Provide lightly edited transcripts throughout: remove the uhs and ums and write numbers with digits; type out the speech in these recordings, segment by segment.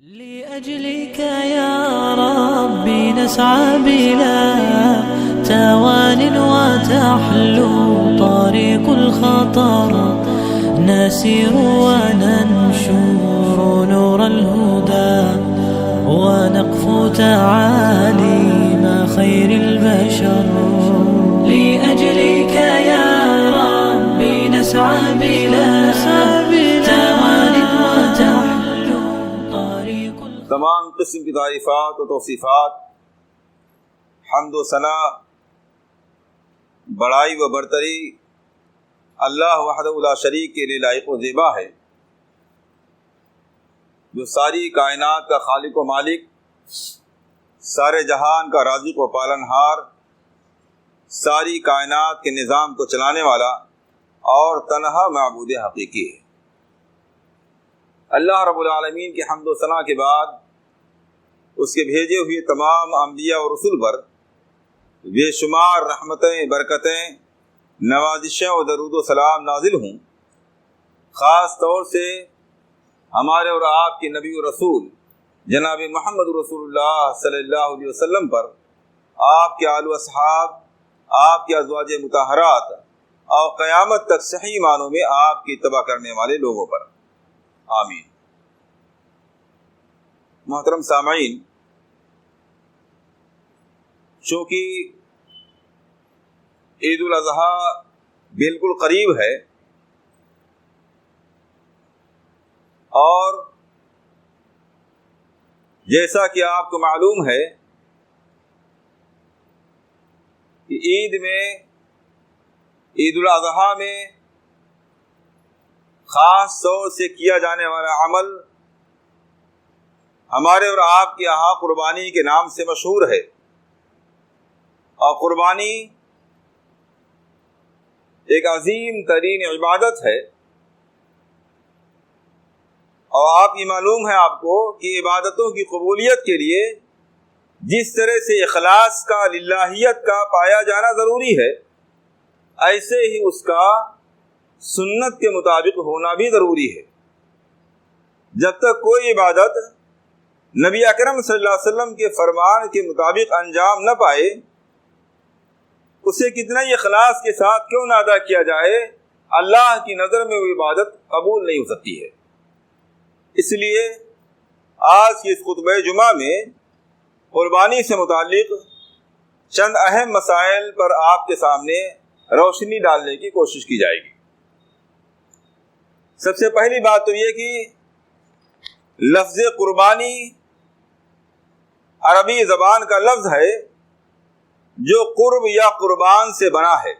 لأجلك يا ربي نسعى بلا توان وتحلو طريق الخطر نسير وننشر نور الهدى ونقفو تعاليم خير البشر. لأجلك يا ربي نسعى بلا توان وتحلو طريق الخطر. تمام قسم کی تعریفات و توصیفات، حمد و ثنا، بڑائی و برتری اللہ وحدہ لا شریک کے لیے لائق و زیبا ہے، جو ساری کائنات کا خالق و مالک، سارے جہان کا رازق و پالنہار، ساری کائنات کے نظام کو چلانے والا اور تنہا معبود حقیقی ہے۔ اللہ رب العالمین کی حمد و ثنا کے بعد اس کے بھیجے ہوئے تمام انبیاء اور رسول پر بے شمار رحمتیں، برکتیں، نوازشیں و درود و سلام نازل ہوں۔ خاص طور سے ہمارے اور آپ کے نبی و رسول جناب محمد رسول اللہ صلی اللہ علیہ وسلم پر، آپ کے آل و اصحاب، آپ کے ازواج مطہرات اور قیامت تک صحیح معنوں میں آپ کی اتباع کرنے والے لوگوں پر، آمین۔ محترم سامعین، چونکہ عید الاضحیٰ بالکل قریب ہے اور جیسا کہ آپ کو معلوم ہے کہ عید الاضحیٰ میں خاص طور سے کیا جانے والا عمل ہمارے اور آپ کے یہاں قربانی کے نام سے مشہور ہے، اور قربانی ایک عظیم ترین عبادت ہے، اور آپ یہ معلوم ہے آپ کو کہ عبادتوں کی قبولیت کے لیے جس طرح سے اخلاص کا، للہیت کا پایا جانا ضروری ہے، ایسے ہی اس کا سنت کے مطابق ہونا بھی ضروری ہے۔ جب تک کوئی عبادت نبی اکرم صلی اللہ علیہ وسلم کے فرمان کے مطابق انجام نہ پائے، اسے کتنا ہی اخلاص کے ساتھ کیوں نہ ادا کیا جائے، اللہ کی نظر میں وہ عبادت قبول نہیں ہو سکتی ہے۔ اس لیے آج کی اس خطبہ جمعہ میں قربانی سے متعلق چند اہم مسائل پر آپ کے سامنے روشنی ڈالنے کی کوشش کی جائے گی۔ سب سے پہلی بات تو یہ کہ لفظ قربانی عربی زبان کا لفظ ہے جو قرب یا قربان سے بنا ہے،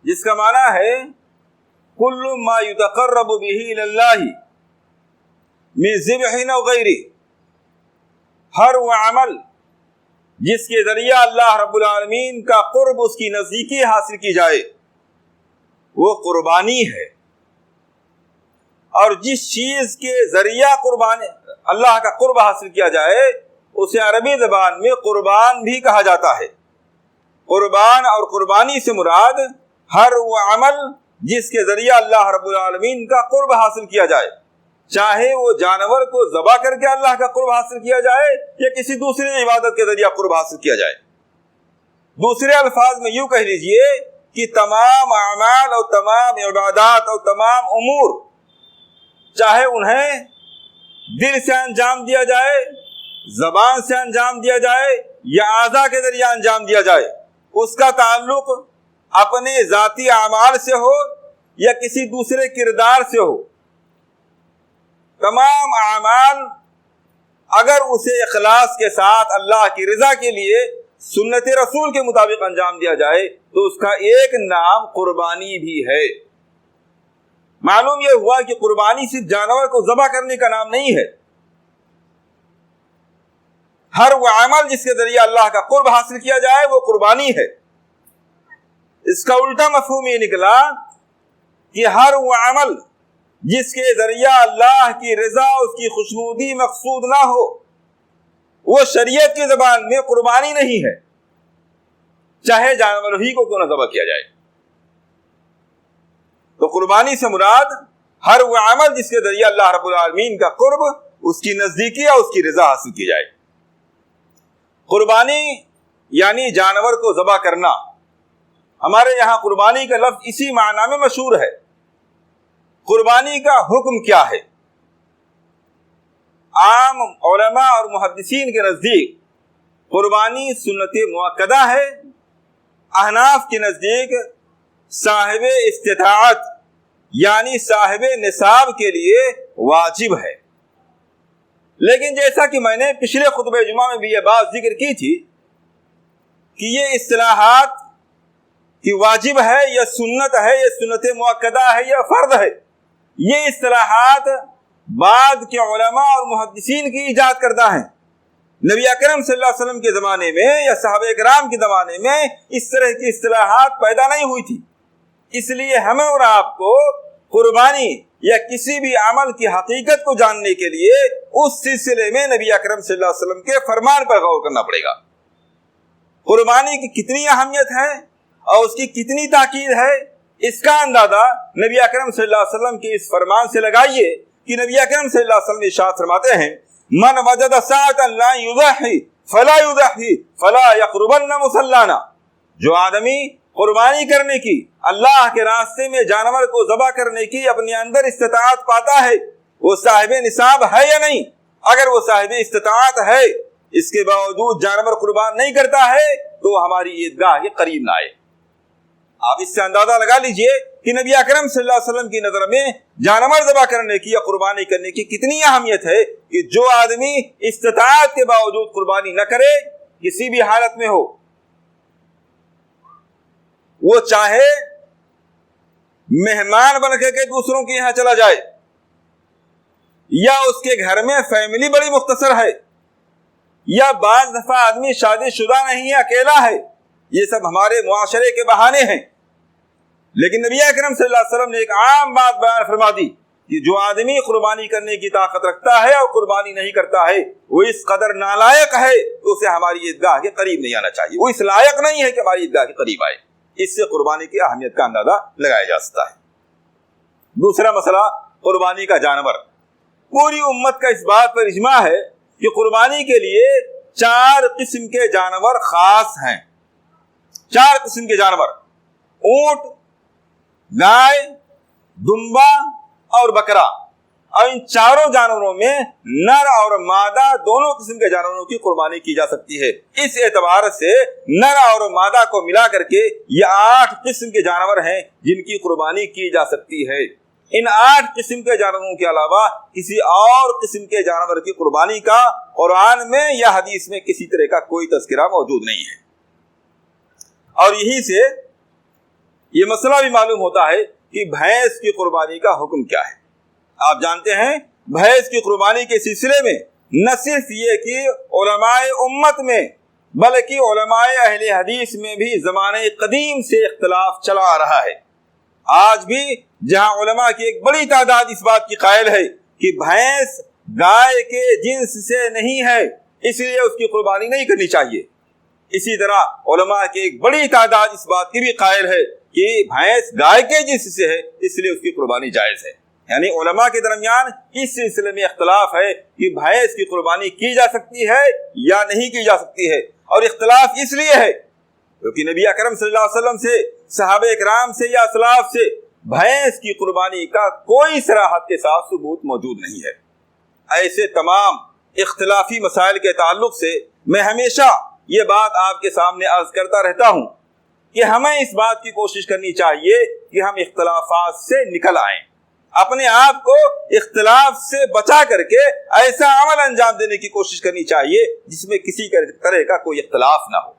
جس کا معنی ہے کل ما یتقرب به الی اللہ من ذبح و غیرہ، ہر وہ عمل جس کے ذریعہ اللہ رب العالمین کا قرب، اس کی نزدیکی حاصل کی جائے، وہ قربانی ہے۔ اور جس چیز کے ذریعہ قربانی اللہ کا قرب حاصل کیا جائے اسے عربی زبان میں قربان بھی کہا جاتا ہے۔ قربان اور قربانی سے مراد ہر وہ عمل جس کے ذریعہ اللہ رب العالمین کا قرب حاصل کیا جائے، چاہے وہ جانور کو ذبح کر کے اللہ کا قرب حاصل کیا جائے یا کسی دوسری عبادت کے ذریعہ قرب حاصل کیا جائے۔ دوسرے الفاظ میں یوں کہہ لیجئے کہ تمام اعمال اور تمام عبادات اور تمام امور، چاہے انہیں دل سے انجام دیا جائے، زبان سے انجام دیا جائے یا اعضاء کے ذریعہ انجام دیا جائے، اس کا تعلق اپنے ذاتی اعمال سے ہو یا کسی دوسرے کردار سے ہو، تمام اعمال اگر اسے اخلاص کے ساتھ اللہ کی رضا کے لیے سنت رسول کے مطابق انجام دیا جائے تو اس کا ایک نام قربانی بھی ہے۔ معلوم یہ ہوا کہ قربانی صرف جانور کو ذبح کرنے کا نام نہیں ہے، ہر وہ عمل جس کے ذریعے اللہ کا قرب حاصل کیا جائے وہ قربانی ہے۔ اس کا الٹا مفہوم یہ نکلا کہ ہر وہ عمل جس کے ذریعہ اللہ کی رضا، اس کی خوشنودی مقصود نہ ہو، وہ شریعت کی زبان میں قربانی نہیں ہے، چاہے جانور ہی کو کیوں نہ ذبح کیا جائے۔ تو قربانی سے مراد ہر وہ عمل جس کے ذریعے اللہ رب العالمین کا قرب اس کی نزدیکی یا اس کی رضا حاصل کی جائے۔ قربانی یعنی جانور کو ذبح کرنا، ہمارے یہاں قربانی کا لفظ اسی معنی میں مشہور ہے۔ قربانی کا حکم کیا ہے؟ عام علماء اور محدثین کے نزدیک قربانی سنت مؤکدہ ہے، احناف کے نزدیک صاحب استطاعت یعنی صاحب نصاب کے لیے واجب ہے۔ لیکن جیسا کہ میں نے پچھلے خطبہ جمعہ میں بھی یہ بات ذکر کی تھی کہ یہ اصطلاحات کہ واجب ہے یا سنت ہے یا سنت مؤکدہ ہے یا فرض ہے، یہ اصطلاحات بعد کے علماء اور محدثین کی ایجاد کردہ ہیں۔ نبی اکرم صلی اللہ علیہ وسلم کے زمانے میں یا صحابہ کرام کے زمانے میں اس طرح کی اصطلاحات پیدا نہیں ہوئی تھی۔ اس لیے ہمیں اور آپ کو قربانی یا کسی بھی عمل کی حقیقت کو جاننے کے لیے اس سلسلے میں نبی اکرم صلی اللہ علیہ وسلم کے فرمان پر غور کرنا پڑے گا۔ قربانی کی کتنی اہمیت ہے اور اس کی کتنی تاکید ہے، اس کا اندازہ نبی اکرم صلی اللہ علیہ وسلم کے اس فرمان سے لگائیے کہ نبی اکرم صلی اللہ علیہ وسلم ارشاد فرماتے ہیں، من وجد ساعة لا يضحي فلا يضحي فلا يقربن مصلانا۔ جو آدمی قربانی کرنے کی، اللہ کے راستے میں جانور کو ذبح کرنے کی اپنے اندر استطاعت پاتا ہے، وہ صاحب نصاب ہے یا نہیں؟ اگر وہ صاحب استطاعت ہے، اس کے باوجود جانور قربان نہیں کرتا ہے تو ہماری عیدگاہ کے قریب نہ آئے۔ آپ اس سے اندازہ لگا لیجئے کہ نبی اکرم صلی اللہ علیہ وسلم کی نظر میں جانور ذبح کرنے کی یا قربانی کرنے کی کتنی اہمیت ہے کہ جو آدمی استطاعت کے باوجود قربانی نہ کرے، کسی بھی حالت میں ہو، وہ چاہے مہمان بن کے دوسروں کے یہاں چلا جائے یا اس کے گھر میں فیملی بڑی مختصر ہے یا بعض دفعہ آدمی شادی شدہ نہیں ہے، اکیلا ہے، یہ سب ہمارے معاشرے کے بہانے ہیں۔ لیکن نبی اکرم صلی اللہ علیہ وسلم نے ایک عام بات بیان فرما دی کہ جو آدمی قربانی کرنے کی طاقت رکھتا ہے اور قربانی نہیں کرتا ہے، وہ اس قدر نالائق ہے تو اسے ہماری عیدگاہ کے قریب نہیں آنا چاہیے، وہ اس لائق نہیں ہے کہ ہماری عیدگاہ کے قریب آئے۔ اس سے قربانی کی اہمیت کا اندازہ لگایا جا سکتا ہے۔ دوسرا مسئلہ قربانی کا جانور۔ پوری امت کا اس بات پر اجماع ہے کہ قربانی کے لیے 4 قسم کے جانور خاص ہیں۔ 4 قسم کے جانور: اونٹ، گائے، دمبا اور بکرا۔ اور ان چاروں جانوروں میں نر اور مادہ دونوں قسم کے جانوروں کی قربانی کی جا سکتی ہے۔ اس اعتبار سے نر اور مادہ کو ملا کر کے یہ 8 قسم کے جانور ہیں جن کی قربانی کی جا سکتی ہے۔ ان 8 قسم کے جانوروں کے علاوہ کسی اور قسم کے جانور کی قربانی کا قرآن میں یا حدیث میں کسی طرح کا کوئی تذکرہ موجود نہیں ہے۔ اور یہی سے یہ مسئلہ بھی معلوم ہوتا ہے کہ بھینس کی قربانی کا حکم کیا ہے۔ آپ جانتے ہیں بھینس کی قربانی کے سلسلے میں نہ صرف یہ کہ علماء امت میں بلکہ علماء اہل حدیث میں بھی زمانے قدیم سے اختلاف چلا آ رہا ہے۔ آج بھی جہاں علماء کی ایک بڑی تعداد اس بات کی قائل ہے کہ بھینس گائے کے جنس سے نہیں ہے، اس لیے اس کی قربانی نہیں کرنی چاہیے، اسی طرح علماء کی ایک بڑی تعداد اس بات کی بھی قائل ہے کہ بھینس گائے کے جنس سے ہے، اس لیے اس کی قربانی جائز ہے۔ یعنی علماء کے درمیان اس سلسلے میں اختلاف ہے کہ بھینس کی قربانی کی جا سکتی ہے یا نہیں کی جا سکتی ہے، اور اختلاف اس لیے ہے کیونکہ نبی اکرم صلی اللہ علیہ وسلم سے، صحابہ کرام سے یا اسلاف سے بھینس کی قربانی کا کوئی صراحت کے ساتھ ثبوت موجود نہیں ہے۔ ایسے تمام اختلافی مسائل کے تعلق سے میں ہمیشہ یہ بات آپ کے سامنے عرض کرتا رہتا ہوں کہ ہمیں اس بات کی کوشش کرنی چاہیے کہ ہم اختلافات سے نکل آئیں، اپنے آپ کو اختلاف سے بچا کر کے ایسا عمل انجام دینے کی کوشش کرنی چاہیے جس میں کسی طرح کا کوئی اختلاف نہ ہو۔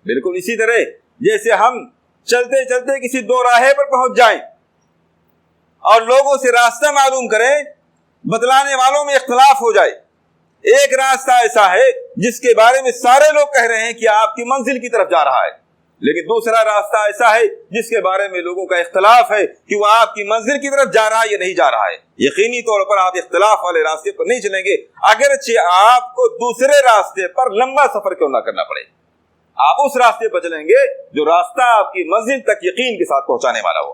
بالکل اسی طرح جیسے ہم چلتے چلتے کسی 2 راہے پر پہنچ جائیں اور لوگوں سے راستہ معلوم کریں، بتلانے والوں میں اختلاف ہو جائے۔ ایک راستہ ایسا ہے جس کے بارے میں سارے لوگ کہہ رہے ہیں کہ آپ کی منزل کی طرف جا رہا ہے، لیکن دوسرا راستہ ایسا ہے جس کے بارے میں لوگوں کا اختلاف ہے کہ وہ آپ کی منزل کی طرف جا رہا ہے یا نہیں جا رہا ہے۔ یقینی طور پر آپ اختلاف والے راستے پر نہیں چلیں گے، اگرچہ آپ کو دوسرے راستے پر لمبا سفر کیوں نہ کرنا پڑے، آپ اس راستے پر چلیں گے جو راستہ آپ کی منزل تک یقین کے ساتھ پہنچانے والا ہو۔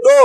2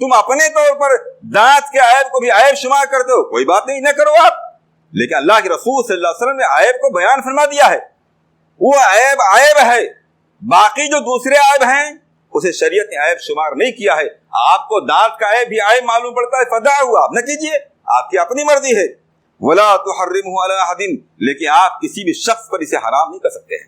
تم اپنے طور پر دانت کے عیب کو بھی عیب شمار کرتے ہو، کوئی بات نہیں، نہ کرو آپ، لیکن اللہ کے رسول صلی اللہ علیہ وسلم نے عیب کو بیان فرما دیا ہے، وہ عیب عیب ہے، باقی جو دوسرے عیب ہیں اسے شریعت نے عیب شمار نہیں کیا ہے۔ آپ کو دانت کا عیب بھی عیب معلوم پڑتا ہے، فدا ہوا، آپ نہ کیجئے، آپ کی اپنی مرضی ہے۔ ولا تحرمه على احد، لیکن آپ کسی بھی شخص پر اسے حرام نہیں کر سکتے ہیں۔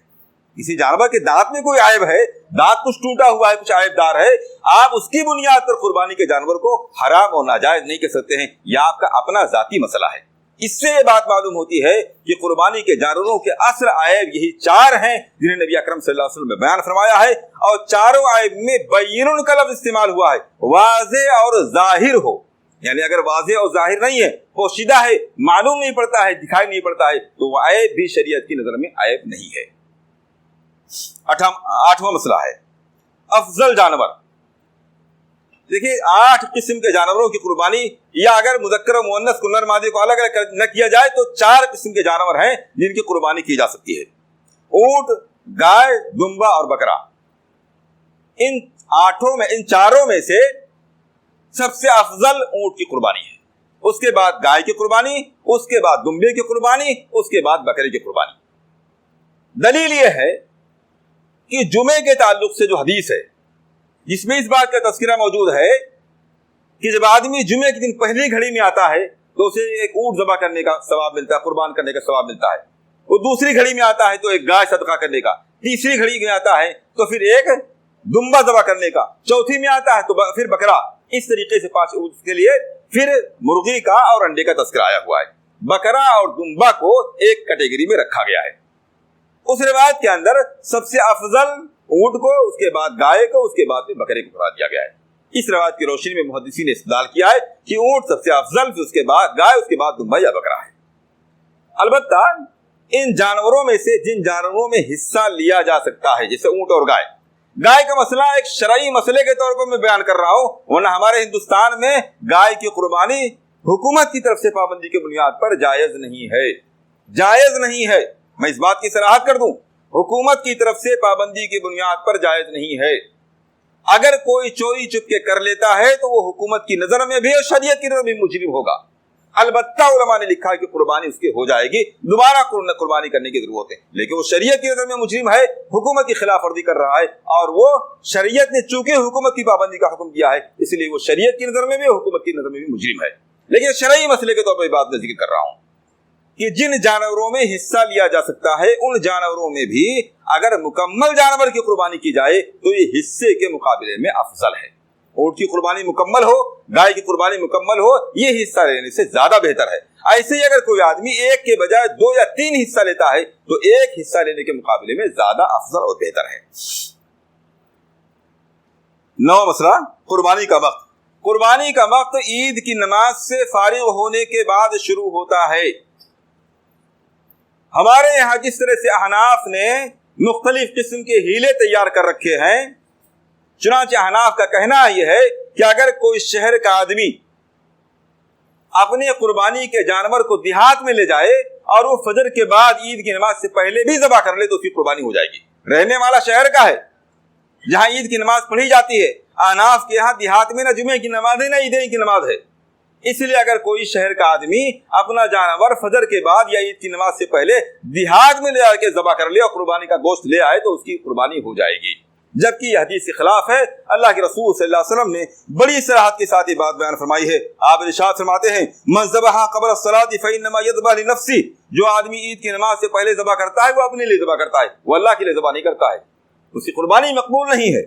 کسی جانور کے دانت میں کوئی عیب ہے، دانت کچھ ٹوٹا ہوا ہے، کچھ عیب دار ہے، آپ اس کی بنیاد پر قربانی کے جانور کو حرام اور ناجائز نہیں کر سکتے ہیں، یہ آپ کا اپنا ذاتی مسئلہ ہے۔ اس سے یہ بات معلوم ہوتی ہے کہ قربانی کے جانوروں کے اصل عیب یہی 4 ہیں جنہیں نبی اکرم صلی اللہ علیہ وسلم نے بیان فرمایا ہے، اور چاروں عیب میں بین کا لفظ استعمال ہوا ہے، واضح اور ظاہر ہو، یعنی اگر واضح اور ظاہر نہیں ہے، پوشیدہ ہے، معلوم نہیں پڑتا ہے، دکھائی نہیں پڑتا ہے، تو وہ عیب بھی شریعت کی نظر میں عیب نہیں ہے۔ 8واں مسئلہ ہے افضل جانور۔ دیکھیے 8 قسم کے جانوروں کی قربانی، یا اگر مذکر و مؤنث کو نر مادے کو الگ الگ نہ کیا جائے تو 4 قسم کے جانور ہیں جن کی قربانی کی جا سکتی ہے، اونٹ، گائے، دمبا اور بکرا۔ ان 4 میں سے سب سے افضل اونٹ کی قربانی ہے، اس کے بعد گائے کی قربانی، اس کے بعد دمبے کی قربانی، اس کے بعد بکرے کی قربانی۔ دلیل یہ ہے کہ جمعے کے تعلق سے جو حدیث ہے جس میں اس بات کا تذکرہ موجود ہے کہ جب آدمی جمعے کے دن پہلی گھڑی میں آتا ہے تو اسے ایک اونٹ ذبح کرنے کا ثواب ملتا ہے، قربان کرنے کا ثواب ملتا ہے، وہ دوسری گھڑی میں آتا ہے تو ایک گائے صدقہ کرنے کا، تیسری گھڑی میں آتا ہے تو پھر ایک دمبا ذبح کرنے کا، چوتھی میں آتا ہے تو پھر بکرا۔ اس طریقے سے 5 اونٹ کے لیے پھر مرغی کا اور انڈے کا تذکرہ آیا ہوا ہے۔ بکرا اور دمبا کو ایک کیٹیگری میں رکھا گیا ہے۔ اس روایت کے اندر سب سے افضل اونٹ کو، اس کے بعد گائے کو، اس کے بعد بکرے کو قرار دیا گیا ہے۔ اس روایت کی روشنی میں محدثین نے استدلال کیا ہے کہ اونٹ سب سے افضل، پھر اس کے بعد گائے، اس کے بعد دمبا یا بکرا ہے۔ البتہ ان جانوروں میں سے جن جانوروں میں حصہ لیا جا سکتا ہے جیسے اونٹ اور گائے، گائے کا مسئلہ ایک شرعی مسئلے کے طور پر میں بیان کر رہا ہوں، ورنہ ہمارے ہندوستان میں گائے کی قربانی حکومت کی طرف سے پابندی کی بنیاد پر جائز نہیں ہے، جائز نہیں ہے، میں اس بات کی صراحت کر دوں، حکومت کی طرف سے پابندی کی بنیاد پر جائز نہیں ہے۔ اگر کوئی چوری چپ کے کر لیتا ہے تو وہ حکومت کی نظر میں بھی اور شریعت کی نظر میں مجرم ہوگا۔ البتہ علماء نے لکھا ہے کہ قربانی اس کی ہو جائے گی، دوبارہ قربانی کرنے کی ضرورت ہے، لیکن وہ شریعت کی نظر میں مجرم ہے، حکومت کی خلاف ورزی کر رہا ہے، اور وہ شریعت نے چونکہ حکومت کی پابندی کا حکم دیا ہے اس لیے وہ شریعت کی نظر میں بھی حکومت کی نظر میں بھی مجرم ہے۔ لیکن شرعی مسئلے کے طور پر بات میں ذکر کر رہا ہوں کہ جن جانوروں میں حصہ لیا جا سکتا ہے ان جانوروں میں بھی اگر مکمل جانور کی قربانی کی جائے تو یہ حصے کے مقابلے میں افضل ہے۔ اونٹ کی قربانی مکمل ہو، گائے کی قربانی مکمل ہو، یہ حصہ لینے سے زیادہ بہتر ہے۔ ایسے ہی اگر کوئی آدمی ایک کے بجائے 2 یا 3 حصہ لیتا ہے تو ایک حصہ لینے کے مقابلے میں زیادہ افضل اور بہتر ہے۔ 9واں مسئلہ قربانی کا وقت۔ قربانی کا وقت عید کی نماز سے فارغ ہونے کے بعد شروع ہوتا ہے۔ ہمارے یہاں جس طرح سے احناف نے مختلف قسم کے ہیلے تیار کر رکھے ہیں، چنانچہ احناف کا کہنا یہ ہے کہ اگر کوئی شہر کا آدمی اپنے قربانی کے جانور کو دیہات میں لے جائے اور وہ فجر کے بعد عید کی نماز سے پہلے بھی ذبح کر لے تو اس کی قربانی ہو جائے گی۔ رہنے والا شہر کا ہے جہاں عید کی نماز پڑھی جاتی ہے، احناف کے یہاں دیہات میں نہ جمعے کی نماز ہے نہ عیدین کی نماز ہے، اس لیے اگر کوئی شہر کا آدمی اپنا جانور فجر کے بعد یا عید کی نماز سے پہلے دیہات میں لے آ کے ذبح کر لے اور قربانی کا گوشت لے آئے تو اس کی قربانی ہو جائے گی، جبکہ یہ حدیث کے خلاف ہے۔ اللہ کے رسول صلی اللہ علیہ وسلم نے بڑی صراحت کے ساتھ یہ بات بیان فرمائی ہے۔ آپ ارشاد فرماتے ہیں من ذبح قبل الصلاۃ فانما یذبح لنفسہ، جو آدمی عید کی نماز سے پہلے ذبح کرتا ہے وہ اپنے لیے ذبح کرتا ہے، وہ اللہ کے لیے ذبح نہیں کرتا ہے، اس کی قربانی مقبول نہیں ہے۔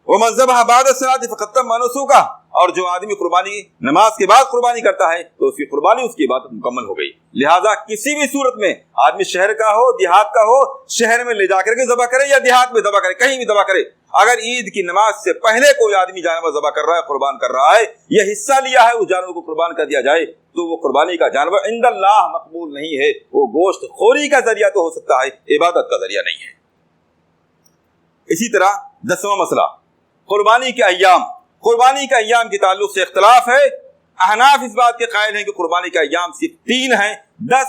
ومن ذبح بعد الصلاۃ فقد تم نسکہ، اور جو آدمی قربانی نماز کے بعد قربانی کرتا ہے تو اس کی قربانی اس کی عبادت مکمل ہو گئی۔ لہذا کسی بھی صورت میں آدمی شہر کا ہو، دیہات کا ہو، شہر میں لے جا کر کے ذبح کرے یا دیہات میں ذبح کرے، کہیں بھی ذبح کرے، اگر عید کی نماز سے پہلے کوئی آدمی جانور ذبح کر رہا ہے، قربان کر رہا ہے، یہ حصہ لیا ہے، اس جانور کو قربان کر دیا جائے تو وہ قربانی کا جانور عند اللہ مقبول نہیں ہے، وہ گوشت خوری کا ذریعہ تو ہو سکتا ہے، عبادت کا ذریعہ نہیں ہے۔ اسی طرح 10واں مسئلہ قربانی کے ایام۔ قربانی کے ایام کے تعلق سے اختلاف ہے۔ احناف اس بات کے قائل ہیں کہ قربانی کے ایام صرف 3 ہیں، 10,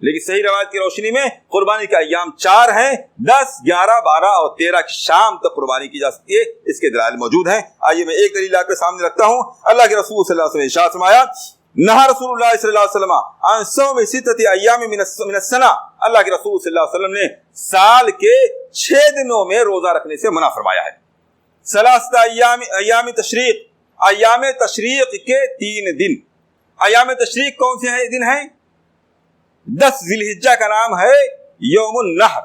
لیکن صحیح روایت کی روشنی میں قربانی کے ایام 4 ہیں، 10، 11، 12 اور 13 کی شام تک قربانی کی جا سکتی ہے۔ اس کے دلائل موجود ہیں۔ آئیے میں ایک دلیل آپ کے سامنے رکھتا ہوں۔ اللہ کے رسول صلی اللہ علیہ وسلم نے ارشاد فرمایا، نہا رسول اللہ صلی اللہ علیہ وسلم عن صوم 6 ایام من السنہ، اللہ کے رسول صلی اللہ علیہ وسلم نے سال کے 6 دنوں میں روزہ رکھنے سے منع فرمایا ہے۔ 3 ایام تشریق، ایام تشریق کے 3 دن۔ ایام تشریق کون سے دن ہیں؟ 10 ذوالحجہ کا نام ہے یوم النحر،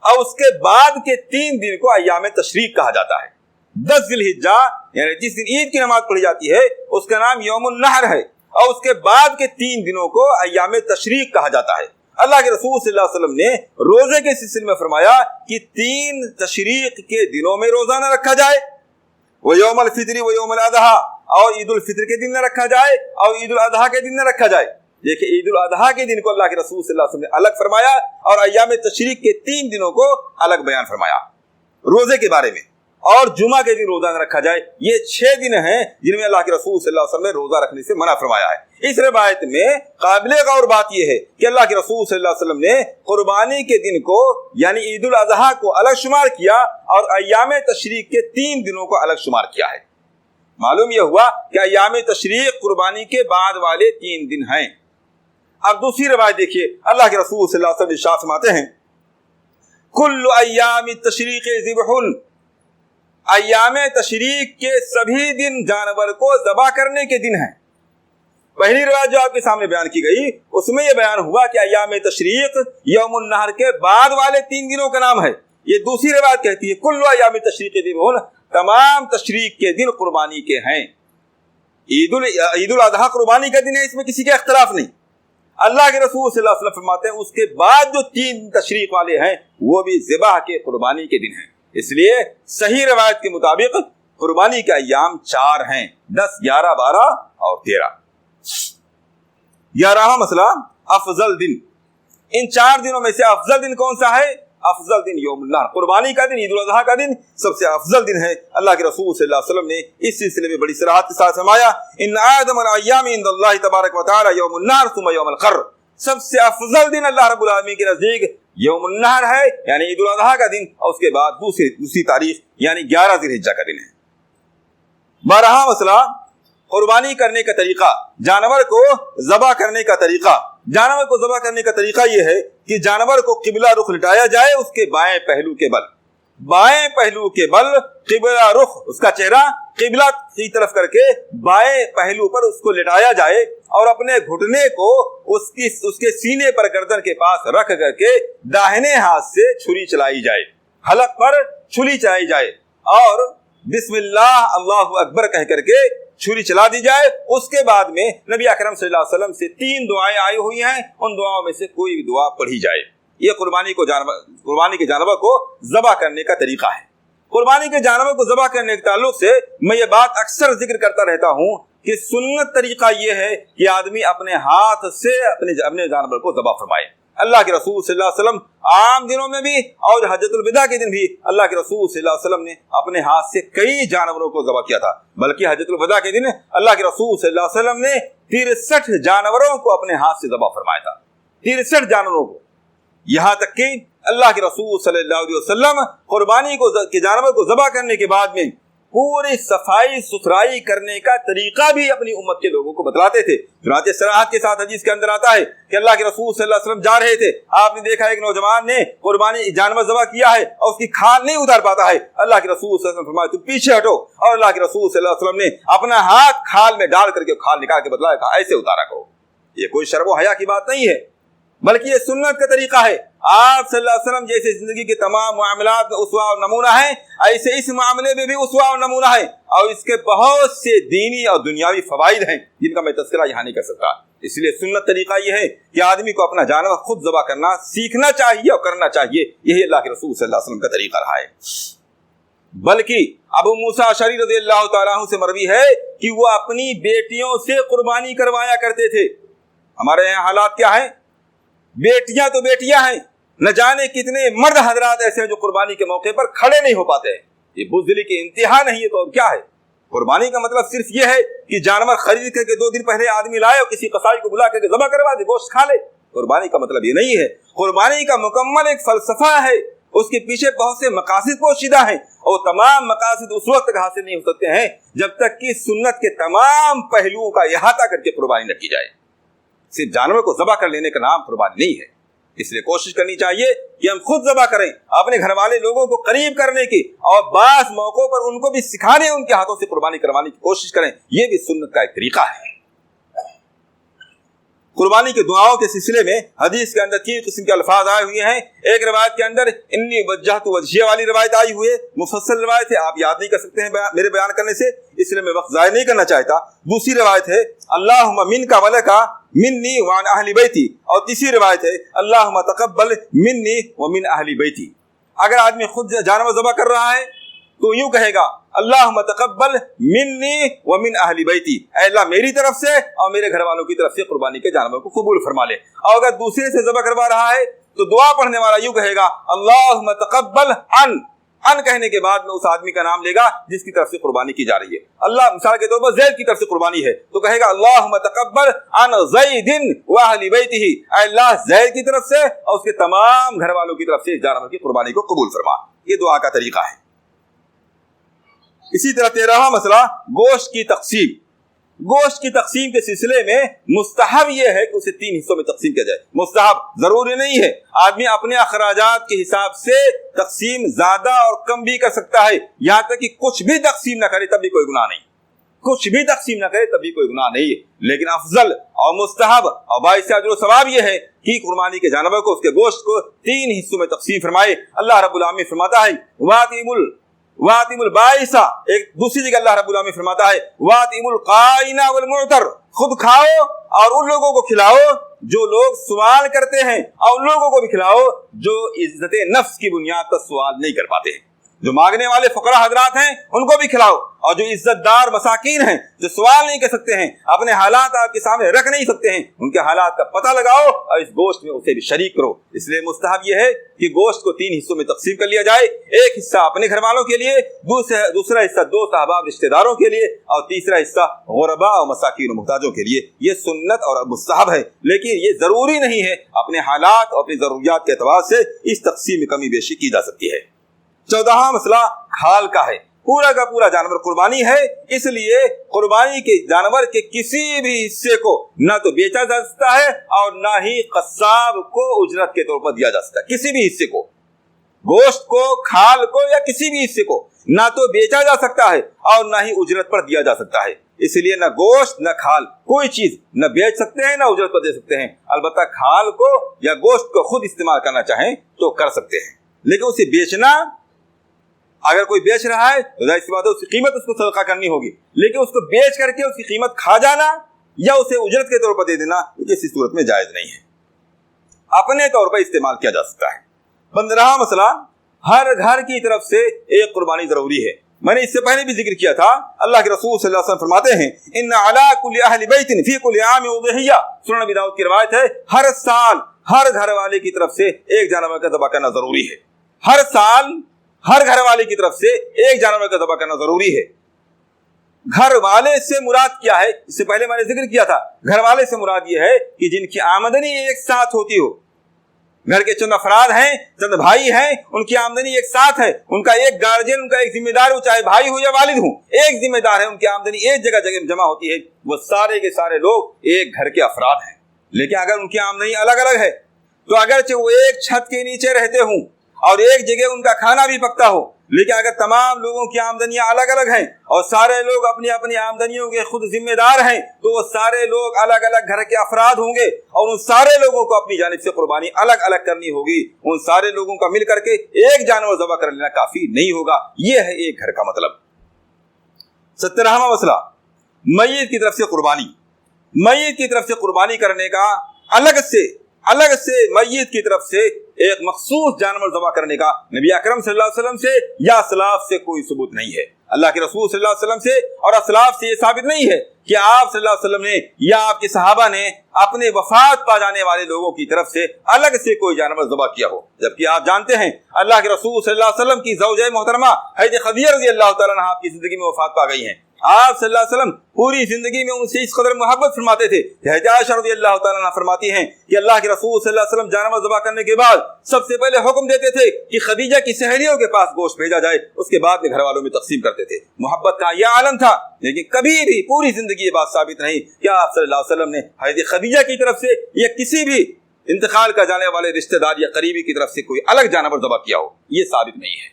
اور اس کے بعد کے 3 دن کو ایام تشریق کہا جاتا ہے۔ 10 ذوالحجہ یعنی جس دن عید کی نماز پڑھی جاتی ہے اس کا نام یوم النحر ہے، اور اس کے بعد کے 3 دنوں کو ایام تشریق کہا جاتا ہے۔ اللہ کے رسول صلی اللہ علیہ وسلم نے روزے کے سلسلے میں فرمایا کہ 3 تشریق کے دنوں میں روزہ نہ رکھا جائے، وہ یوم الفطر و یوم الاضحیٰ، اور عید الفطر کے دن نہ رکھا جائے اور عید الاضحیٰ کے دن نہ رکھا جائے۔ دیکھیں عید الاضحیٰ کے دن کو اللہ کے رسول صلی اللہ علیہ وسلم نے الگ فرمایا اور ایام تشریق کے 3 دنوں کو الگ بیان فرمایا روزے کے بارے میں، اور جمعہ کے دن روزہ نہ رکھا جائے۔ یہ 6 دن ہیں جن میں اللہ کے رسول صلی اللہ علیہ وسلم نے روزہ رکھنے سے منع فرمایا ہے۔ اس روایت میں قابل غور بات یہ ہے کہ اللہ کے رسول صلی اللہ علیہ وسلم نے قربانی کے دن کو یعنی عید الاضحیٰ کو الگ شمار کیا اور ایام تشریق کے 3 دنوں کو الگ شمار کیا ہے۔ معلوم یہ ہوا کہ ایام تشریق قربانی کے بعد والے 3 دن ہیں۔ اب دوسری روایت دیکھیے، اللہ کے رسول صلی اللہ علیہ وسلم ارشاد فرماتے ہیں، کل ایام التشریق ذبح، ایام تشریق کے سبھی دن جانور کو ذبح کرنے کے دن ہیں۔ پہلی روایت جو آپ کے سامنے بیان کی گئی اس میں یہ بیان ہوا کہ ایام تشریق یوم النحر کے بعد والے 3 دنوں کا نام ہے۔ یہ دوسری روایت کہتی ہے کل ایام تشریق ذبح، تمام تشریق کے دن قربانی کے ہیں۔ عید الاضحیٰ قربانی کا دن ہے، اس میں کسی کا اختلاف نہیں۔ اللہ کے رسول صلی اللہ علیہ وسلم فرماتے ہیں اس کے بعد جو 3 تشریق والے ہیں وہ بھی ذبح کے قربانی کے دن ہیں۔ اس لیے صحیح روایت کے مطابق قربانی کے ایام 4 ہیں، 10، 11، 12 اور 13۔ 11واں مسئلہ افضل دن۔ ان 4 دنوں میں سے افضل دن کون سا ہے؟ افضل دن یوم النحر، قربانی کا دن، عید الاضحیٰ کا دن سب سے افضل دن ہے۔ اللہ کے رسول صلی اللہ علیہ وسلم نے اس سلسلے میں بڑی صراحت کے ساتھ فرمایا، ان اعظم الایام عند اللہ تبارک و تعالی یوم النحر ثم یوم القر، سب سے افضل دن اللہ رب العالمین کے نزدیک یوم النحر ہے یعنی عید الاضحیٰ کا دن، اور اس کے بعد دوسری تاریخ یعنی 11 ذوالحجہ کا دن ہے۔ 12واں مسئلہ قربانی کرنے کا طریقہ، جانور کو ذبح کرنے کا طریقہ۔ جانور کو ذبح کرنے کا طریقہ یہ ہے کہ جانور کو قبلہ رخ لٹایا جائے، اس کے بائیں پہلو کے بل، بائیں پہلو کے بل قبلہ رخ، اس کا چہرہ قبلہ کی طرف کر کے بائیں پہلو پر اس کو لٹایا جائے، اور اپنے گھٹنے کو اس کے سینے پر گردن کے پاس رکھ کر کے داہنے ہاتھ سے چھری چلائی جائے، حلق پر چھری چلائی جائے، اور بسم اللہ اللہ اکبر کہہ کر کے چھری چلا دی جائے۔ اس کے بعد میں نبی اکرم صلی اللہ علیہ وسلم سے 3 دعائیں آئی ہوئی ہیں، ان دعاؤں میں سے کوئی بھی دعا پڑھی جائے۔ یہ قربانی کے جانور کو ذبح کرنے کا طریقہ ہے۔ قربانی کے جانور کو ذبح کرنے کے تعلق سے میں یہ بات اکثر ذکر کرتا رہتا ہوں کہ سنت طریقہ یہ ہے کہ آدمی اپنے ہاتھ سے اپنے جانور کو ذبح فرمائے۔ اللہ کے رسول صلی اللہ علیہ وسلم عام دنوں میں بھی اور حجۃ الوداع کے دن بھی اللہ کے رسول صلی اللہ علیہ وسلم نے اپنے ہاتھ سے کئی جانوروں کو ذبح کیا تھا، بلکہ حجۃ الوداع کے دن اللہ کے رسول صلی اللہ علیہ وسلم نے 63 جانوروں کو اپنے ہاتھ سے ذبح فرمایا تھا، 63 جانوروں کو۔ یہاں تک کہ اللہ کے رسول صلی اللہ علیہ وسلم قربانی کے جانور کو ذبح کرنے کے بعد میں پوری صفائی ستھرائی کرنے کا طریقہ بھی اپنی امت کے لوگوں کو بتلاتے تھے۔ چنانچہ صراحت کے ساتھ حدیث کے اندر آتا ہے کہ اللہ کے رسول صلی اللہ علیہ وسلم جا رہے تھے، آپ نے دیکھا ایک نوجوان نے قربانی جانور ذبح کیا ہے اور اس کی کھال نہیں اتار پاتا ہے۔ اللہ کے رسول صلی اللہ علیہ وسلم فرمایا تم پیچھے ہٹو، اور اللہ کے رسول صلی اللہ علیہ وسلم نے اپنا ہاتھ کھال میں ڈال کر کے کھال نکال کے بتلایا، کہا ایسے اتارا کرو۔ یہ کوئی شرم و حیا کی بات نہیں ہے، بلکہ یہ سنت کا طریقہ ہے۔ آپ صلی اللہ علیہ وسلم جیسے زندگی کے تمام معاملات میں اسوہ و نمونہ ہیں، ایسے اس معاملے میں بھی اسوہ و نمونہ ہے، اور اس کے بہت سے دینی اور دنیاوی فوائد ہیں جن کا میں تذکرہ یہاں نہیں کر سکتا۔ اس لیے سنت طریقہ یہ ہے کہ آدمی کو اپنا جانور خود ذبح کرنا سیکھنا چاہیے اور کرنا چاہیے، یہی اللہ کے رسول صلی اللہ علیہ وسلم کا طریقہ رہا ہے۔ بلکہ ابو موسیٰ اشعری رضی اللہ تعالیٰ عنہ سے مروی ہے کہ وہ اپنی بیٹیوں سے قربانی کروایا کرتے تھے۔ ہمارے یہاں حالات کیا ہیں؟ بیٹیاں تو بیٹیاں ہیں، نہ جانے کتنے مرد حضرات ایسے ہیں جو قربانی کے موقع پر کھڑے نہیں ہو پاتے ہیں۔ یہ بزدلی کی انتہا نہیں ہے تو اور کیا ہے؟ قربانی کا مطلب صرف یہ ہے کہ جانور خرید کر کے 2 دن پہلے آدمی لائے اور کسی قصائی کو بلا کر کے ذبح کروا دے، گوشت کھا لے. قربانی کا مطلب یہ نہیں ہے. قربانی کا مکمل ایک فلسفہ ہے، اس کے پیچھے بہت سے مقاصد پوشیدہ ہیں، اور تمام مقاصد اس وقت تک حاصل نہیں ہو سکتے ہیں جب تک کہ سنت کے تمام پہلوؤں کا احاطہ کر کے قربانی نہ کی جائے. صرف جانور کو ذبح کر لینے کا نام قربانی نہیں ہے. اس لیے کوشش کرنی چاہیے کہ ہم خود ذبح کریں، اپنے گھر والے لوگوں کو قریب کرنے کی، اور بعض موقعوں پر ان کو بھی سکھانے، ان کے ہاتھوں سے قربانی کروانے کی کوشش کریں. یہ بھی سنت کا ایک طریقہ ہے. قربانی کے دعاؤں کے سلسلے میں حدیث کے اندر 3 قسم کے الفاظ آئے ہوئے ہیں. ایک روایت کے اندر انی وجہت وجہیہ والی روایت آئی ہوئی ہے، مفصل روایت ہے، آپ یاد نہیں کر سکتے ہیں میرے بیان کرنے سے، اس لیے میں وقت ضائع نہیں کرنا چاہتا. دوسری روایت ہے اللہم منک ولک منی وعن اہل بیتی، اور تیسری روایت ہے اللہم تقبل منی ومن اہل بیتی. اگر آدمی خود جانور ذبح کر رہا ہے تو یوں کہے گا اللہم تقبل منی ومن اہل بیتی، اے اللہ میری طرف سے اور میرے گھر والوں کی طرف سے قربانی کے جانور کو قبول فرما لے. اور اگر دوسرے سے ذبح کروا رہا ہے تو دعا پڑھنے والا یوں کہے گا اللہم تقبل ان کہنے کے بعد میں اس آدمی کا نام لے گا جس کی طرف سے قربانی کی جا رہی ہے. اللہ مثال کے طور پر زید کی طرف سے قربانی ہے تو کہے گا اللہم تقبل عن زید واہل بیتہ، اے اللہ زید کی طرف سے اور اس کے تمام گھر والوں کی طرف سے جانور کی قربانی کو قبول فرما. یہ دعا کا طریقہ ہے. اسی طرح 13واں مسئلہ گوشت کی تقسیم. گوشت کی تقسیم کے سلسلے میں مستحب یہ ہے کہ اسے 3 حصوں میں تقسیم کیا جائے. مستحب، ضروری نہیں ہے. آدمی اپنے اخراجات کے حساب سے تقسیم زیادہ اور کم بھی کر سکتا ہے، یہاں تک کہ کچھ بھی تقسیم نہ کرے تب بھی کوئی گناہ نہیں. کچھ بھی تقسیم نہ کرے تب بھی کوئی گناہ نہیں ہے. لیکن افضل اور مستحب اور باعث اجر و ثواب یہ ہے کہ قربانی کے جانور کو، اس کے گوشت کو 3 حصوں میں تقسیم فرمائے. اللہ رب العالمین فرماتا ہے وَاتِمُ الْبَائِسَ، ایک دوسری جگہ اللہ رب العالمین فرماتا ہے وَاتِمُ الْقَائِنَ وَالْمُعْتَرَ، خود کھاؤ اور ان لوگوں کو کھلاؤ جو لوگ سوال کرتے ہیں، اور ان لوگوں کو بھی کھلاؤ جو عزت نفس کی بنیاد پر سوال نہیں کر پاتے ہیں. جو مانگنے والے فقراء حضرات ہیں ان کو بھی کھلاؤ، اور جو عزت دار مساکین ہیں جو سوال نہیں کر سکتے ہیں، اپنے حالات آپ کے سامنے رکھ نہیں سکتے ہیں، ان کے حالات کا پتہ لگاؤ اور اس گوشت میں اسے بھی شریک کرو. اس لیے مستحب یہ ہے کہ گوشت کو 3 حصوں میں تقسیم کر لیا جائے. ایک حصہ اپنے گھر والوں کے لیے، دوسرا حصہ دوست احباب رشتہ داروں کے لیے، اور تیسرا حصہ غرباء اور مساکین و محتاجوں کے لیے. یہ سنت اور مستحب ہے، لیکن یہ ضروری نہیں ہے. اپنے حالات اور اپنی ضروریات کے اعتبار سے اس تقسیم میں کمی بیشی کی جا سکتی ہے. 14واں مسئلہ کھال کا ہے. پورا کا پورا جانور قربانی ہے، اس لیے قربانی کے جانور کے کسی بھی حصے کو نہ تو بیچا جا سکتا ہے اور نہ ہی قصاب کو اجرت کے طور پر دیا جا سکتا ہے. کسی بھی حصے کو، گوشت کو، کھال کو، یا کسی بھی حصے کو نہ تو بیچا جا سکتا ہے اور نہ ہی اجرت پر دیا جا سکتا ہے. اس لیے نہ گوشت نہ کھال کوئی چیز نہ بیچ سکتے ہیں نہ اجرت پر دے سکتے ہیں. البتہ کھال کو یا گوشت کو خود استعمال کرنا چاہیں تو کر سکتے ہیں، لیکن اسے بیچنا، اگر کوئی بیچ رہا ہے تو ظاہر سی بات ہے اس کی قیمت اس کو صدقہ کرنی ہوگی، لیکن اس کو بیچ کر کے اس کی قیمت کھا جانا یا اسے اجرت کے طور پر دے دینا یہ کسی صورت میں جائز نہیں ہے. اپنے طور پر استعمال کیا جا سکتا ہے. 15واں مسئلہ ہر گھر کی طرف سے ایک قربانی ضروری ہے. میں نے اس سے پہلے بھی ذکر کیا تھا. اللہ کے رسول صلی اللہ علیہ وسلم فرماتے ہیں ان علی کل اہل بیت فی کل عام اضحیہ. سنن ابی داؤد کی روایت ہے ہر سال ہر گھر والے کی طرف سے ایک جانور کا ذبح کرنا ضروری ہے. ہر سال ہر گھر والے کی طرف سے ایک جانور کا ذبح کرنا ضروری ہے. گھر والے سے مراد کیا ہے؟ اس سے پہلے میں نے ذکر کیا تھا. گھر والے سے مراد یہ ہے کہ جن کی آمدنی ایک ساتھ ہوتی ہو. گھر کے چند افراد ہیں، چند بھائی ہیں، ان کی آمدنی ایک ساتھ ہے، ان کا ایک گارجین، ان کا ایک ذمہ دار ہو، چاہے بھائی ہو یا والد ہوں، ایک ذمہ دار ہے، ان کی آمدنی ایک جگہ جمع ہوتی ہے. وہ سارے کے سارے لوگ ایک گھر کے افراد ہیں. لیکن اگر ان کی آمدنی الگ الگ ہے تو اگرچہ وہ ایک چھت کے نیچے رہتے ہوں اور ایک جگہ ان کا کھانا بھی پکتا ہو، لیکن اگر تمام لوگوں کی آمدنیاں الگ الگ ہیں اور سارے لوگ اپنی اپنی آمدنیوں کے خود ذمہ دار ہیں تو وہ سارے لوگ الگ الگ گھر کے افراد ہوں گے اور ان سارے لوگوں کو اپنی جانب سے قربانی الگ الگ کرنی ہوگی. ان سارے لوگوں کا مل کر کے ایک جانور ذبح کر لینا کافی نہیں ہوگا. یہ ہے ایک گھر کا مطلب. 17واں مسئلہ میت کی طرف سے قربانی. میت کی طرف سے قربانی کرنے کا الگ سے میت کی طرف سے ایک مخصوص جانور ذبح کرنے کا نبی اکرم صلی اللہ علیہ وسلم سے یا اسلاف سے کوئی ثبوت نہیں ہے. اللہ کے رسول صلی اللہ علیہ وسلم سے اور اسلاف سے یہ ثابت نہیں ہے کہ آپ صلی اللہ علیہ وسلم نے یا آپ کے صحابہ نے اپنے وفات پا جانے والے لوگوں کی طرف سے الگ سے کوئی جانور ذبح کیا ہو. جبکہ آپ جانتے ہیں اللہ کے رسول صلی اللہ علیہ وسلم کی زوجہ محترمہ حضرت خدیجہ رضی اللہ تعالیٰ عنہا آپ کی زندگی میں وفات پا گئی ہیں. آپ صلی اللہ علیہ وسلم پوری زندگی میں ان سے اس قدر محبت فرماتے تھے کہ حضرت عائشہ رضی اللہ تعالیٰ عنہا فرماتی ہیں کہ اللہ کے رسول صلی اللہ علیہ وسلم جانور ذبح کرنے کے بعد سب سے پہلے حکم دیتے تھے کہ خدیجہ کی سہیلیوں کے پاس گوشت بھیجا جائے، اس کے بعد میں گھر والوں میں تقسیم کرتے تھے۔ محبت کا یہ عالم تھا، لیکن کبھی بھی پوری زندگی یہ بات ثابت نہیں کہ آپ صلی اللہ علیہ وسلم نے حضرت خدیجہ کی طرف سے یا کسی بھی انتقال کا جانے والے رشتہ دار یا قریبی کی طرف سے کوئی الگ جانور ذبح کیا ہو، یہ ثابت نہیں ہے۔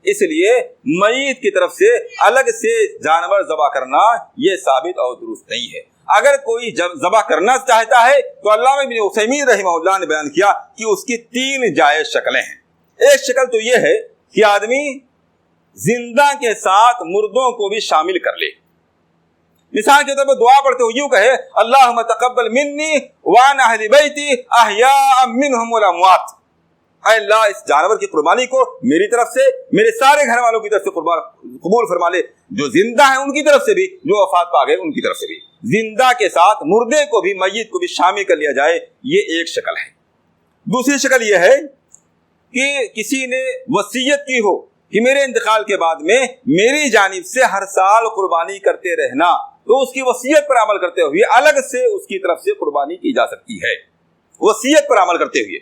اس لیے میت کی طرف سے الگ سے جانور ذبح کرنا یہ ثابت اور درست نہیں ہے۔ اگر کوئی ذبح کرنا چاہتا ہے تو علامہ ابن عثیمین رحمہ اللہ نے بیان کیا کہ اس کی 3 جائز شکلیں ہیں۔ ایک شکل تو یہ ہے کہ آدمی زندہ کے ساتھ مردوں کو بھی شامل کر لے، مثال کے طور پر دعا پڑھتے ہوئے یوں کہے اللہم تقبل منی وعن اہل بیتی احیاء منہم والاموات، اے اللہ اس جانور کی قربانی کو میری طرف سے، میرے سارے گھر والوں کی طرف سے قبول فرما لے، جو زندہ ہیں ان کی طرف سے بھی، جو وفات پا گئے ان کی طرف سے بھی۔ زندہ کے ساتھ مردے کو بھی، میت کو بھی شامل کر لیا جائے، یہ ایک شکل ہے۔ دوسری شکل یہ ہے کہ کسی نے وصیت کی ہو کہ میرے انتقال کے بعد میں میری جانب سے ہر سال قربانی کرتے رہنا، تو اس کی وصیت پر عمل کرتے ہوئے الگ سے اس کی طرف سے قربانی کی جا سکتی ہے، وصیت پر عمل کرتے ہوئے۔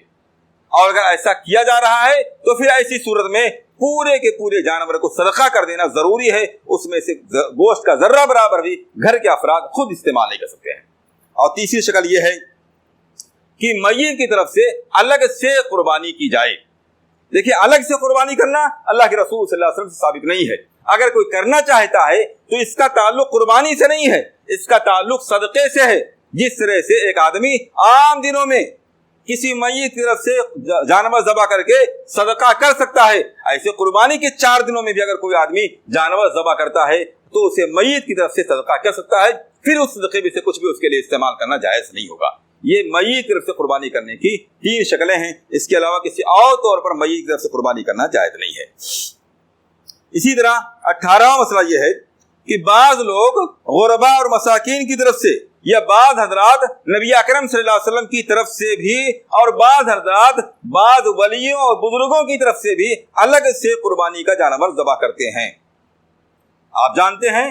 اور اگر ایسا کیا جا رہا ہے تو پھر ایسی صورت میں پورے کے پورے جانور کو صدقہ کر دینا ضروری ہے، اس میں سے گوشت کا ذرہ برابر بھی گھر کے افراد خود استعمال نہیں کر سکتے ہیں۔ اور تیسری شکل یہ ہے کہ میت کی طرف سے الگ سے قربانی کی جائے۔ دیکھیے الگ سے قربانی کرنا اللہ کے رسول صلی اللہ علیہ وسلم سے ثابت نہیں ہے۔ اگر کوئی کرنا چاہتا ہے تو اس کا تعلق قربانی سے نہیں ہے، اس کا تعلق صدقے سے ہے۔ جس طرح سے ایک آدمی عام دنوں میں کسی میت کی طرف سے جانور ذبح کر کے صدقہ کر سکتا ہے، ایسے قربانی کے 4 دنوں میں بھی اگر کوئی آدمی جانور ذبح کرتا ہے تو اسے میت کی طرف سے صدقہ کر سکتا ہے، پھر اس صدقے میں سے کچھ بھی اس کے لیے استعمال کرنا جائز نہیں ہوگا۔ یہ میت کی طرف سے قربانی کرنے کی 3 شکلیں ہیں، اس کے علاوہ کسی اور طور پر میت کی طرف سے قربانی کرنا جائز نہیں ہے۔ اسی طرح 18واں مسئلہ یہ ہے کہ بعض لوگ غرباء اور مساکین کی طرف سے یا بعض حضرات نبی اکرم صلی اللہ علیہ وسلم کی طرف سے بھی اور بعض حضرات بعض ولیوں اور بزرگوں کی طرف سے بھی الگ سے قربانی کا جانور ذبح کرتے ہیں۔ آپ جانتے ہیں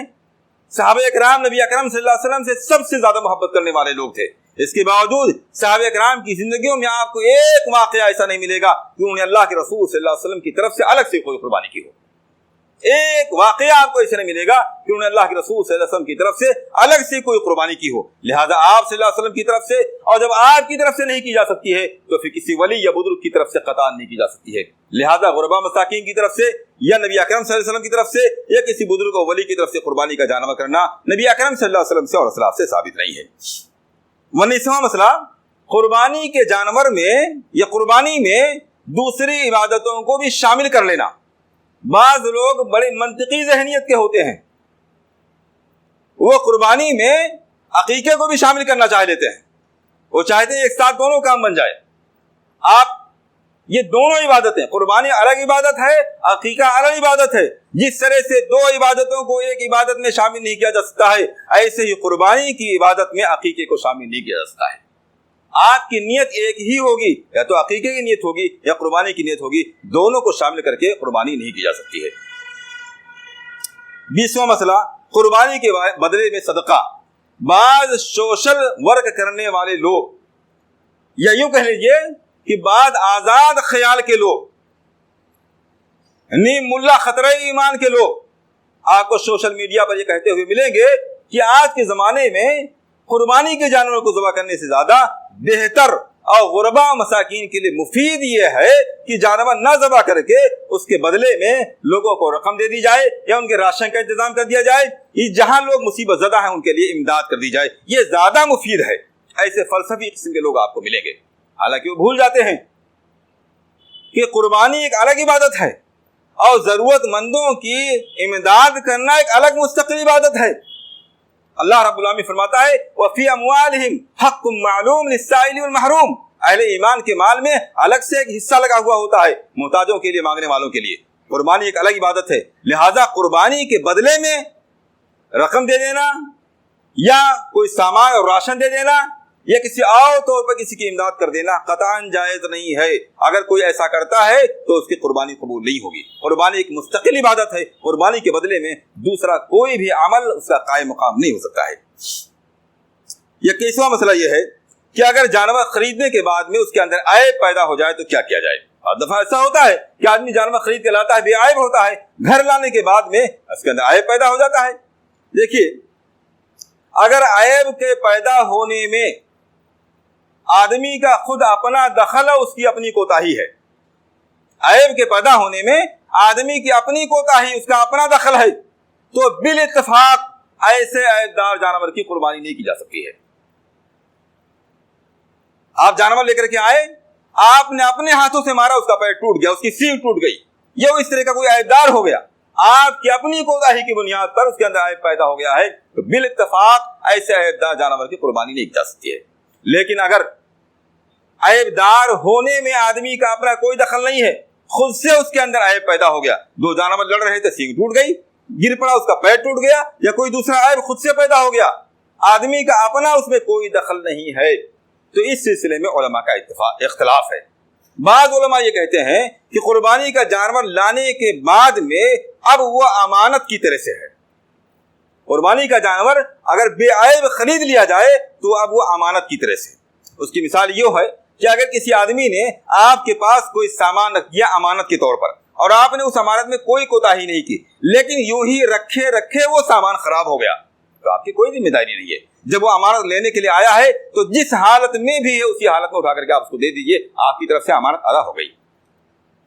صحابہ اکرام نبی اکرم صلی اللہ علیہ وسلم سے سب سے زیادہ محبت کرنے والے لوگ تھے، اس کے باوجود صحابہ اکرام کی زندگیوں میں آپ کو ایک واقعہ ایسا نہیں ملے گا کہ انہوں نے اللہ کے رسول صلی اللہ علیہ وسلم کی طرف سے الگ سے کوئی قربانی کی ہو۔ ایک واقعہ آپ کو ایسے نہیں ملے گا کہ انہوں نے اللہ کے رسول صلی اللہ علیہ وسلم کی طرف سے الگ سے کوئی قربانی کی ہو۔ لہذا آپ صلی اللہ علیہ وسلم کی طرف سے، اور جب آپ کی طرف سے نہیں کی جا سکتی ہے تو پھر کسی ولی یا بزرگ کی طرف سے قطعاً نہیں کی جا سکتی ہے۔ لہذا غرباء مساکین کی طرف سے یا نبی اکرم صلی اللہ علیہ وسلم کی طرف سے یا کسی بزرگ و ولی کی طرف سے قربانی کا جانور کرنا نبی اکرم صلی اللہ علیہ وسلم سے اور اسلاف سے ثابت نہیں ہے۔ 19واں مسئلہ، قربانی کے جانور میں یا قربانی میں دوسری عبادتوں کو بھی شامل کر لینا۔ بعض لوگ بڑے منطقی ذہنیت کے ہوتے ہیں، وہ قربانی میں عقیقے کو بھی شامل کرنا چاہ لیتے ہیں، وہ چاہتے ہیں ایک ساتھ دونوں کام بن جائے۔ آپ یہ دونوں عبادتیں، قربانی الگ عبادت ہے، عقیقہ الگ عبادت ہے۔ جس طرح سے 2 عبادتوں کو ایک عبادت میں شامل نہیں کیا جا سکتا ہے، ایسے ہی قربانی کی عبادت میں عقیقے کو شامل نہیں کیا جا سکتا ہے۔ آپ کی نیت ایک ہی ہوگی، یا تو عقیقے کی نیت ہوگی یا قربانی کی نیت ہوگی، دونوں کو شامل کر کے قربانی نہیں کی جا سکتی ہے۔ 20واں مسئلہ، قربانی کے بدلے میں صدقہ۔ بعض سوشل ورک کرنے والے لوگ، یا یوں کہہ لیجئے کہ بعض آزاد خیال کے لوگ، نیم ملا خطرہ ایمان کے لوگ آپ کو سوشل میڈیا پر یہ کہتے ہوئے ملیں گے کہ آج کے زمانے میں قربانی کے جانوروں کو ذبح کرنے سے زیادہ بہتر اور غرباء مساکین کے لیے مفید یہ ہے کہ جانور نہ ذبح کر کے اس کے بدلے میں لوگوں کو رقم دے دی جائے یا ان کے راشن کا انتظام کر دیا جائے، کہ جہاں لوگ مصیبت زدہ ہیں ان کے لیے امداد کر دی جائے، یہ زیادہ مفید ہے۔ ایسے فلسفی قسم کے لوگ آپ کو ملیں گے، حالانکہ وہ بھول جاتے ہیں کہ قربانی ایک الگ عبادت ہے اور ضرورت مندوں کی امداد کرنا ایک الگ مستقل عبادت ہے۔ اللہ رب العالمین فرماتا ہے وَفِي أَمْوَالِهِمْ حَقٌّ مَعْلُومٌ لِلسَّائِلِ وَالْمَحْرُومِ، اہل ایمان کے مال میں الگ سے ایک حصہ لگا ہوا ہوتا ہے محتاجوں کے لیے، مانگنے والوں کے لیے۔ قربانی ایک الگ عبادت ہے، لہذا قربانی کے بدلے میں رقم دے دینا یا کوئی سامان اور راشن دے دینا یا کسی اور طور پر کسی کی امداد کر دینا قطعاً جائز نہیں ہے. اگر کوئی ایسا کرتا ہے تو اس کی قربانی قبول نہیں ہوگی. قربانی ایک مستقل عبادت ہے. قربانی کے بدلے میں دوسرا کوئی بھی عمل اس کا قائم مقام نہیں ہو سکتا ہے. 21واں مسئلہ یہ ہے کہ اگر جانور خریدنے کے بعد میں اس کے اندر عیب پیدا ہو جائے تو کیا کیا جائے. ہر دفعہ ایسا ہوتا ہے کہ آدمی جانور خرید کے لاتا ہے، بے عیب ہوتا ہے، گھر لانے کے بعد میں اس کے اندر عیب پیدا ہو جاتا ہے. دیکھیے، اگر عیب کے پیدا ہونے میں آدمی کا خود اپنا دخل ہے، اس کی اپنی کوتاہی ہے. عیب کے پیدا ہونے میں آدمی کی اپنی کوتاہی، اس کا اپنا دخل ہے، تو بالاتفاق ایسے عیب دار جانور کی قربانی نہیں کی جا سکتی ہے. آپ جانور لے کر کے آئے، آپ نے اپنے ہاتھوں سے مارا، اس کا پیر ٹوٹ گیا، اس کی سینگ ٹوٹ گئی، یہ اس طرح کا کوئی عیب دار ہو گیا، آپ کی اپنی کوتاہی کی بنیاد پر اس کے اندر عیب پیدا ہو گیا ہے، تو بالاتفاق ایسے عیب دار جانور کی قربانی نہیں کی جا سکتی ہے. لیکن اگر عیب دار ہونے میں آدمی کا اپنا کوئی دخل نہیں ہے، خود سے اس کے اندر عیب پیدا ہو گیا، دو جانور لڑ رہے تھے، سینگ ٹوٹ گئی، گر پڑا، اس کا پیر ٹوٹ گیا، یا کوئی دوسرا عیب خود سے پیدا ہو گیا، آدمی کا اپنا اس میں کوئی دخل نہیں ہے، تو اس سلسلے میں علماء کا اختلاف ہے. بعض علماء یہ کہتے ہیں کہ قربانی کا جانور لانے کے بعد میں اب وہ امانت کی طرح سے ہے. قربانی کا جانور اگر بے عیب خرید لیا جائے تو اب وہ امانت کی طرح سے. اس کی مثال یہ ہے کہ اگر کسی آدمی نے آپ کے پاس کوئی سامان رکھ دیا امانت کے طور پر، اور آپ نے اس امانت میں کوئی کوتاہی نہیں کی، لیکن یوں ہی رکھے رکھے وہ سامان خراب ہو گیا، تو آپ کی کوئی ذمہ داری نہیں ہے. جب وہ امانت لینے کے لیے آیا ہے تو جس حالت میں بھی ہے اسی حالت میں اٹھا کر کے آپ اس کو دے دیجئے، آپ کی طرف سے امانت ادا ہو گئی.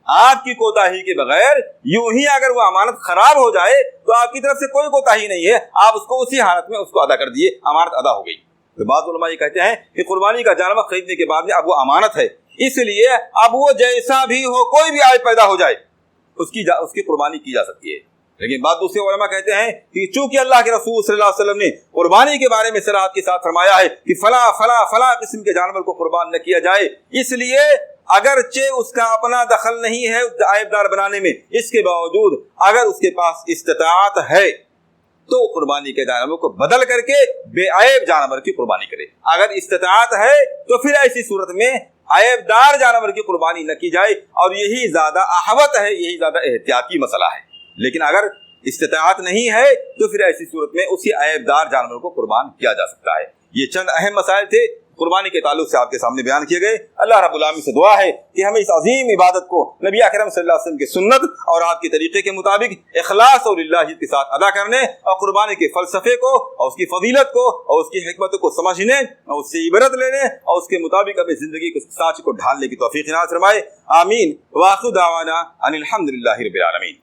آپ کی کوتاہی کے بغیر یوں ہی اگر وہ امانت خراب ہو جائے تو آپ کی طرف سے کوئی کوتاہی نہیں ہے، آپ اس کو اسی حالت میں اس کو ادا کر دیے، امانت ادا ہو گئی. تو بعض علماء یہ کہتے ہیں کہ قربانی کا جانور خریدنے کے بعد میں اب وہ امانت ہے، اس لیے اب وہ جیسا بھی ہو، کوئی بھی عیب پیدا ہو جائے، اس کی قربانی کی جا سکتی ہے. لیکن بعض دوسرے علماء کہتے ہیں کہ چونکہ اللہ کے رسول صلی اللہ علیہ وسلم نے قربانی کے بارے میں صراحت کے ساتھ فرمایا ہے کہ فلاں فلاں فلاں قسم کے جانور کو قربان نہ کیا جائے، اس لیے اگرچہ اس کا اپنا دخل نہیں ہے عیب دار بنانے میں، اس کے باوجود اگر اس کے پاس استطاعت ہے تو قربانی کے جانور کو بدل کر کے بے عیب جانور کی قربانی کرے. اگر استطاعت ہے تو پھر ایسی صورت میں عیب دار جانور کی قربانی نہ کی جائے، اور یہی زیادہ احوط ہے، یہی زیادہ احتیاطی مسئلہ ہے. لیکن اگر استطاعت نہیں ہے تو پھر ایسی صورت میں اسی عیب دار جانور کو قربان کیا جا سکتا ہے. یہ چند اہم مسائل تھے قربانی کے تعلق سے آپ کے سامنے بیان کیے گئے. اللہ رب العالمین سے دعا ہے کہ ہمیں اس عظیم عبادت کو نبی اکرم صلی اللہ علیہ وسلم کی سنت اور آپ کے طریقے کے مطابق اخلاص اور للہ کے ساتھ ادا کرنے، اور قربانی کے فلسفے کو اور اس کی فضیلت کو اور اس کی حکمت کو سمجھنے اور اس سے عبرت لینے اور اس کے مطابق اپنی زندگی کے سانچے کو ڈھالنے کی توفیق عنایت فرمائے. آمین. وآخر دعوانا ان الحمد للہ رب العالمین.